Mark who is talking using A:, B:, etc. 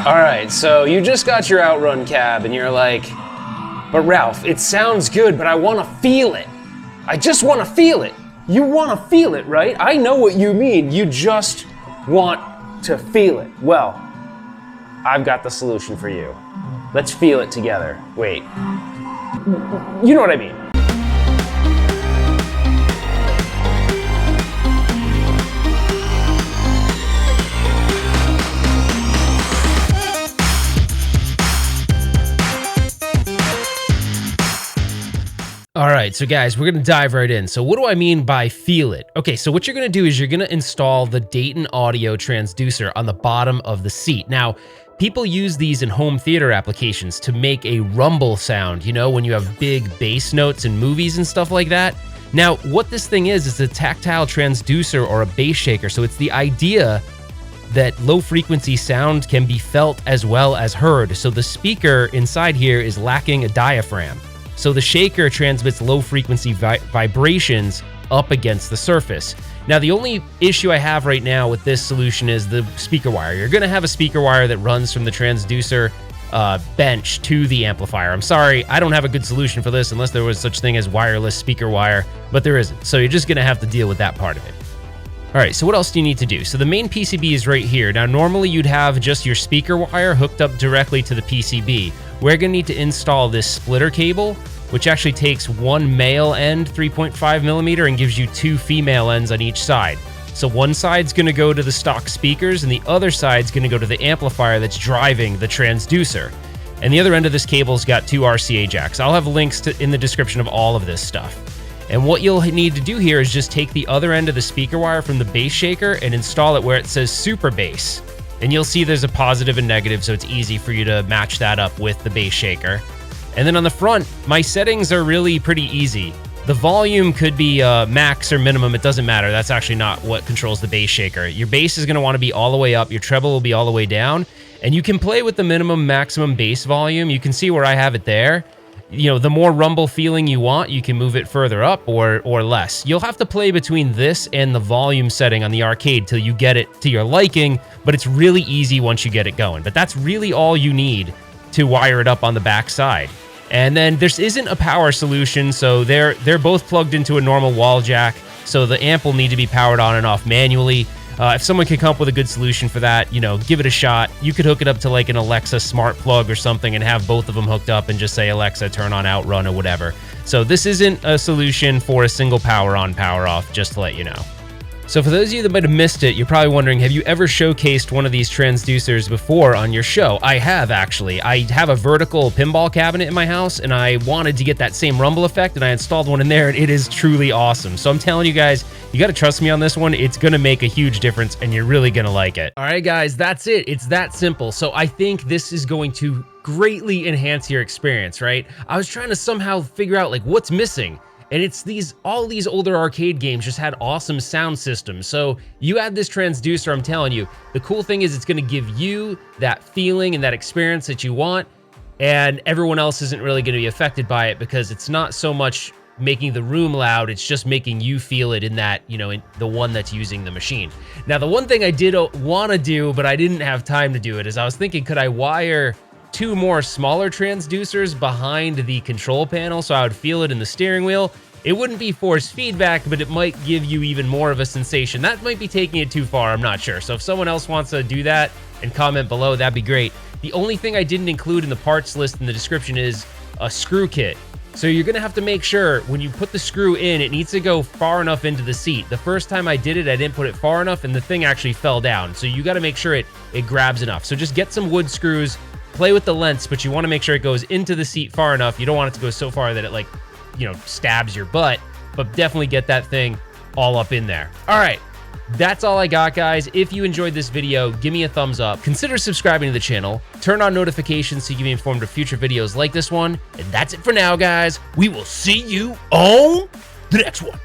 A: All right, so you just got your Outrun cab and you're like, but Ralph, it sounds good, but I want to feel it. I just want to feel it. You want to feel it, right? I know what you mean. You just want to feel it. Well, I've got the solution for you. Let's feel it together. Wait. You know what I mean.
B: All right, so guys, we're gonna dive right in. So what do I mean by feel it? Okay, so what you're gonna do is you're gonna install the Dayton Audio transducer on the bottom of the seat. Now, people use these in home theater applications to make a rumble sound, you know, when you have big bass notes in movies and stuff like that. Now, what this thing is a tactile transducer or a bass shaker. So it's the idea that low frequency sound can be felt as well as heard. So the speaker inside here is lacking a diaphragm. So the shaker transmits low frequency vibrations up against the surface. Now, the only issue I have right now with this solution is the speaker wire. You're gonna have a speaker wire that runs from the transducer bench to the amplifier. I'm sorry, I don't have a good solution for this unless there was such thing as wireless speaker wire, but there isn't. So you're just gonna have to deal with that part of it. All right, so what else do you need to do? So the main PCB is right here. Now, normally you'd have just your speaker wire hooked up directly to the PCB. We're gonna need to install this splitter cable, which actually takes one male end, 3.5 millimeter, and gives you two female ends on each side. So one side's gonna go to the stock speakers, and the other side's gonna go to the amplifier that's driving the transducer. And the other end of this cable's got two RCA jacks. I'll have links in the description of all of this stuff. And what you'll need to do here is just take the other end of the speaker wire from the bass shaker and install it where it says super bass. And you'll see there's a positive and negative, so it's easy for you to match that up with the bass shaker. And then on the front, my settings are really pretty easy. The volume could be max or minimum, it doesn't matter. That's actually not what controls the bass shaker. Your bass is gonna wanna be all the way up, your treble will be all the way down, and you can play with the minimum, maximum bass volume. You can see where I have it there. You know, the more rumble feeling you want, you can move it further up or less. You'll have to play between this and the volume setting on the arcade till you get it to your liking, but it's really easy once you get it going. But that's really all you need to wire it up on the back side. And then there isn't a power solution, so they're both plugged into a normal wall jack, so the amp will need to be powered on and off manually. If someone can come up with a good solution for that, you know, give it a shot. You could hook it up to like an Alexa smart plug or something and have both of them hooked up and just say, Alexa, turn on Outrun or whatever. So this isn't a solution for a single power on, power off, just to let you know. So for those of you that might have missed it, you're probably wondering, have you ever showcased one of these transducers before on your show? I have, actually. I have a vertical pinball cabinet in my house, and I wanted to get that same rumble effect, and I installed one in there, and it is truly awesome. So I'm telling you guys, you got to trust me on this one. It's going to make a huge difference, and you're really going to like it. All right, guys, that's it. It's that simple. So I think this is going to greatly enhance your experience, right? I was trying to somehow figure out, like, what's missing. And it's all these older arcade games just had awesome sound systems. So you add this transducer, I'm telling you, the cool thing is it's gonna give you that feeling and that experience that you want, and everyone else isn't really gonna be affected by it because it's not so much making the room loud, it's just making you feel it in that, you know, in the one that's using the machine. Now, the one thing I did wanna do, but I didn't have time to do it, is I was thinking, could I wire two more smaller transducers behind the control panel so I would feel it in the steering wheel? It wouldn't be force feedback, but it might give you even more of a sensation. That might be taking it too far, I'm not sure. So if someone else wants to do that and comment below, that'd be great. The only thing I didn't include in the parts list in the description is a screw kit. So you're gonna have to make sure when you put the screw in, it needs to go far enough into the seat. The first time I did it, I didn't put it far enough and the thing actually fell down. So you gotta make sure it grabs enough. So just get some wood screws, play with the lengths, but you wanna make sure it goes into the seat far enough. You don't want it to go so far that it, like, you know, stabs your butt, but definitely get that thing all up in there. All right, that's all I got, guys. If you enjoyed this video, give me a thumbs up. Consider subscribing to the channel. Turn on notifications so you can be informed of future videos like this one. And that's it for now, guys. We will see you on the next one.